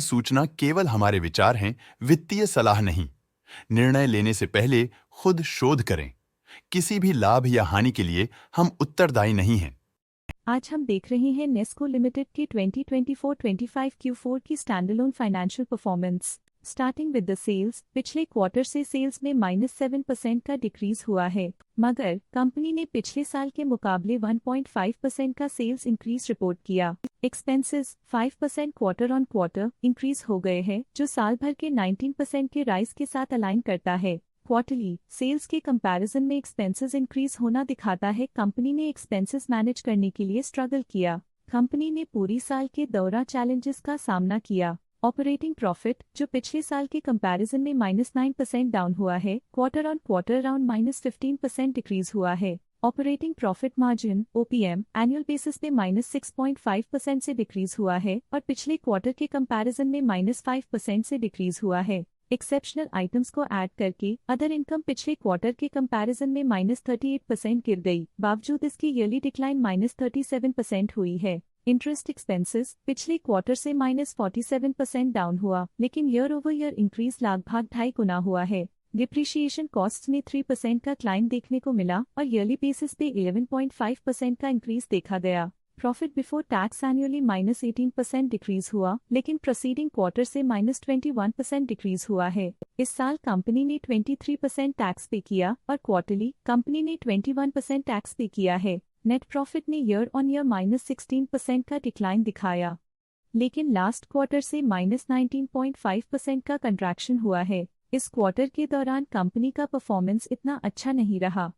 सूचना केवल हमारे विचार हैं, वित्तीय सलाह नहीं। निर्णय लेने से पहले खुद शोध करें। किसी भी लाभ या हानि के लिए हम उत्तरदायी नहीं हैं। आज हम देख रहे हैं नेस्को लिमिटेड की 2024-25 Q4 की standalone financial performance. Starting with the sales, पिछले क्वार्टर से सेल्स में -7% का डिक्रीज हुआ है, मगर कंपनी ने पिछले साल के मुकाबले 1.5% का सेल्स इंक्रीज रिपोर्ट किया। Expenses 5% quarter on quarter increase हो गए हैं, जो साल भर के 19% के राइज के साथ अलाइन करता है। क्वार्टरली सेल्स के कंपैरिजन में एक्सपेंसेस इंक्रीज होना दिखाता है कंपनी ने एक्सपेंसेस मैनेज करने के लिए स्ट्रगल किया। कंपनी ने पूरी साल के दौरान चैलेंजेस का सामना किया। ऑपरेटिंग प्रॉफिट, जो पिछले साल के कंपैरिजन में -9% डाउन हुआ है, quarter on quarter around -15% decrease हुआ है। Operating profit margin OPM annual basis पे -6.5% से डिक्रीज हुआ है और पिछले क्वार्टर के कंपैरिजन में -5% से डिक्रीज हुआ है। एक्सेप्शनल आइटम्स को ऐड करके अदर इनकम पिछले क्वार्टर के कंपैरिजन में -38% गिर गई, बावजूद इसकी ईयरली डिक्लाइन -37% हुई है। इंटरेस्ट एक्सपेंसेस पिछले क्वार्टर से -47% डाउन हुआ, लेकिन ईयर ओवर ईयर इंक्रीज लगभग 2.5 गुना हुआ है। डिप्रिशिएशन कॉस्ट में 3% का क्लाइम देखने को मिला और ईयरली बेसिस पे 11.5% का इंक्रीज देखा गया। Profit before tax annually -18% decrease हुआ, लेकिन प्रोसीडिंग क्वार्टर से -21% डिक्रीज हुआ है। इस साल कंपनी ने 23% टैक्स पे किया और क्वार्टरली कंपनी ने 21% टैक्स पे किया है। नेट प्रॉफिट ने ईयर ऑन ईयर -16% का डिक्लाइन दिखाया, लेकिन लास्ट क्वार्टर से -19.5% का कंट्रैक्शन हुआ है। इस क्वार्टर के दौरान कंपनी का परफॉर्मेंस इतना अच्छा नहीं रहा।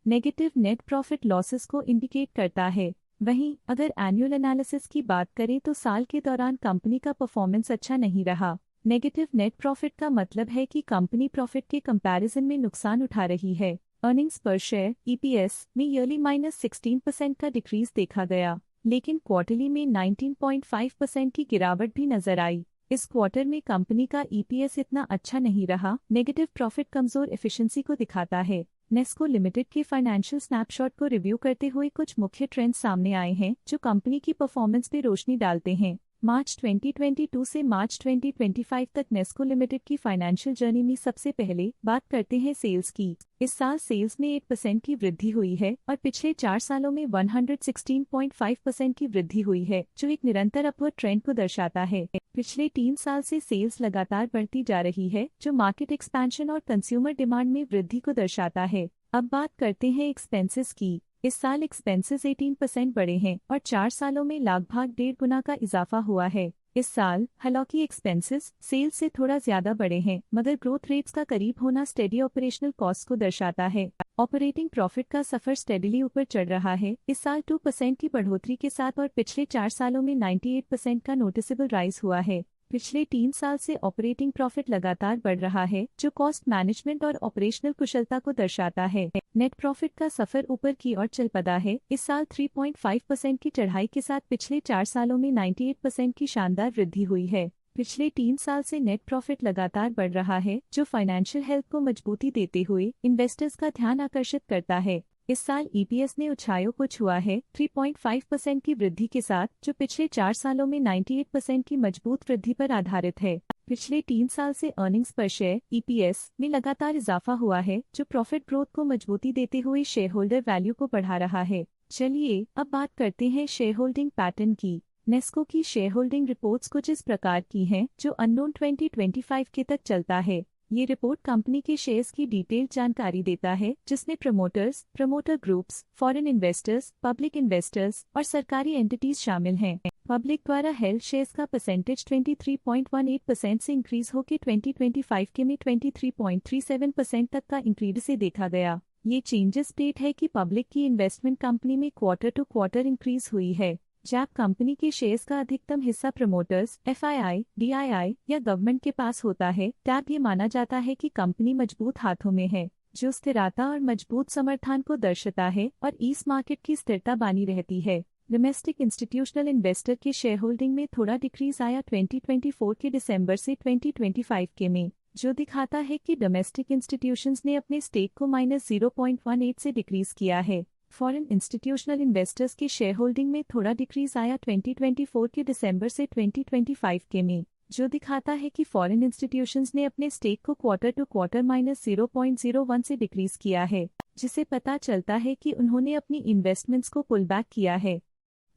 नेगेटिव नेट प्रॉफिट लॉसेस को इंडिकेट करता है। वहीं अगर एनुअल एनालिसिस की बात करें तो साल के दौरान कंपनी का परफॉर्मेंस अच्छा नहीं रहा। नेगेटिव नेट प्रॉफिट का मतलब है कि कंपनी प्रॉफिट के कंपैरिजन में नुकसान उठा रही है। अर्निंग्स पर शेयर EPS में ईयरली -16% का डिक्रीज देखा गया, लेकिन क्वार्टरली में 19.5% की गिरावट भी नजर आई। इस क्वार्टर में कंपनी का EPS इतना अच्छा नहीं रहा। नेगेटिव प्रॉफिट कमजोर एफिशिएंसी को दिखाता है। नेस्को लिमिटेड के फाइनेंशियल स्नैपशॉट को रिव्यू करते हुए कुछ मुख्य ट्रेंड्स सामने आए हैं जो कंपनी की परफॉर्मेंस पे रोशनी डालते हैं। मार्च 2022 से मार्च 2025 तक नेस्को लिमिटेड की फाइनेंशियल जर्नी में सबसे पहले बात करते हैं सेल्स की। इस साल सेल्स में 8% की वृद्धि हुई है और पिछले 4 सालों में 116.5% की वृद्धि हुई है, जो एक निरंतर अपवर्ड ट्रेंड को दर्शाता है। पिछले 3 साल से सेल्स लगातार बढ़ती जा रही है, जो मार्केट एक्सपेंशन और कंज्यूमर डिमांड में वृद्धि को दर्शाता है। अब बात करते हैं एक्सपेंसेस की। इस साल एक्सपेंसेस 18% बढ़े हैं और 4 सालों में लगभग 1.5 गुना का इजाफा हुआ है। इस साल हालांकि एक्सपेंसेस सेल्स से थोड़ा ज्यादा बढ़े हैं, मगर ग्रोथ रेट्स का करीब होना स्टेडी ऑपरेशनल कॉस्ट को दर्शाता है। ऑपरेटिंग प्रॉफिट का सफर स्टेडीली ऊपर चढ़ रहा है, इस साल 2% की बढ़ोतरी के साथ और पिछले 4 सालों में 98% का नोटिसेबल राइज हुआ है। पिछले 3 साल से ऑपरेटिंग प्रॉफिट लगातार बढ़ रहा है, जो कॉस्ट मैनेजमेंट और ऑपरेशनल कुशलता को दर्शाता है। नेट प्रॉफिट का सफर ऊपर की ओर चल पड़ा है, इस साल 3.5% की चढ़ाई के साथ पिछले 4 सालों में 98% की शानदार वृद्धि हुई है। पिछले 3 साल से नेट प्रॉफिट लगातार बढ़ रहा है, जो फाइनेंशियल हेल्थ को मजबूती देते हुए इन्वेस्टर्स का ध्यान आकर्षित करता है। इस साल EPS ने ऊंचाइयों को छुआ है 3.5% की वृद्धि के साथ, जो पिछले 4 सालों में 98% की मजबूत वृद्धि पर आधारित है। पिछले 3 साल से अर्निंग्स पर शेयर EPS में लगातार इजाफा हुआ है, जो प्रॉफिट ग्रोथ को मजबूती देते हुए शेयर होल्डर वैल्यू को बढ़ा रहा है। चलिए अब बात करते हैं शेयर होल्डिंग पैटर्न की। नेस्को की शेयर होल्डिंग रिपोर्ट्स कुछ इस प्रकार की हैं, जो अननोन 2025 के तक चलता है। ये रिपोर्ट कंपनी के शेयर्स की डिटेल्ड जानकारी देता है, जिसमें promoters, promoter groups, foreign investors, public investors और सरकारी एंटिटीज शामिल हैं। पब्लिक द्वारा हेल्ड शेयर्स का परसेंटेज 23.18% से इंक्रीज होकर 2025 के में 23.37% तक का इंक्रीज से देखा गया। ये चेंजेस स्टेट है कि पब्लिक की इन्वेस्टमेंट कंपनी में क्वार्टर टू क्वार्टर इंक्रीज हुई है। जब कंपनी के शेयर्स का अधिकतम हिस्सा प्रमोटर्स, FII, DII या गवर्नमेंट के पास होता है, तब ये माना जाता है कि कंपनी मजबूत हाथों में है, जो स्थिरता और मजबूत समर्थन को दर्शाता है और इस मार्केट की स्थिरता बनी रहती है। डोमेस्टिक इंस्टीट्यूशनल इन्वेस्टर के शेयर होल्डिंग में थोड़ा डिक्रीज आया 2024 के दिसंबर से 2025 के में, जो दिखाता है कि डोमेस्टिक इंस्टीट्यूशंस ने अपने स्टेक को -0.18 से डिक्रीज किया है। फॉरेन इंस्टीट्यूशनल इन्वेस्टर्स की शेयर होल्डिंग में थोड़ा डिक्रीज आया 2024 के दिसंबर से 2025 के में, जो दिखाता है कि फॉरेन इंस्टीट्यूशंस ने अपने स्टेक को क्वार्टर टू क्वार्टर -0.01 से डिक्रीज किया है, जिसे पता चलता है कि उन्होंने अपनी इन्वेस्टमेंट्स को पुल बैक किया है।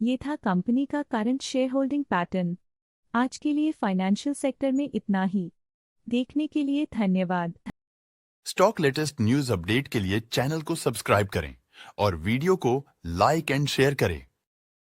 ये था कंपनी का करंट शेयर होल्डिंग पैटर्न। आज के लिए फाइनेंशियल सेक्टर में इतना ही। देखने के लिए धन्यवाद। स्टॉक लेटेस्ट न्यूज अपडेट के लिए चैनल को सब्सक्राइब करें और वीडियो को लाइक एंड शेयर करें।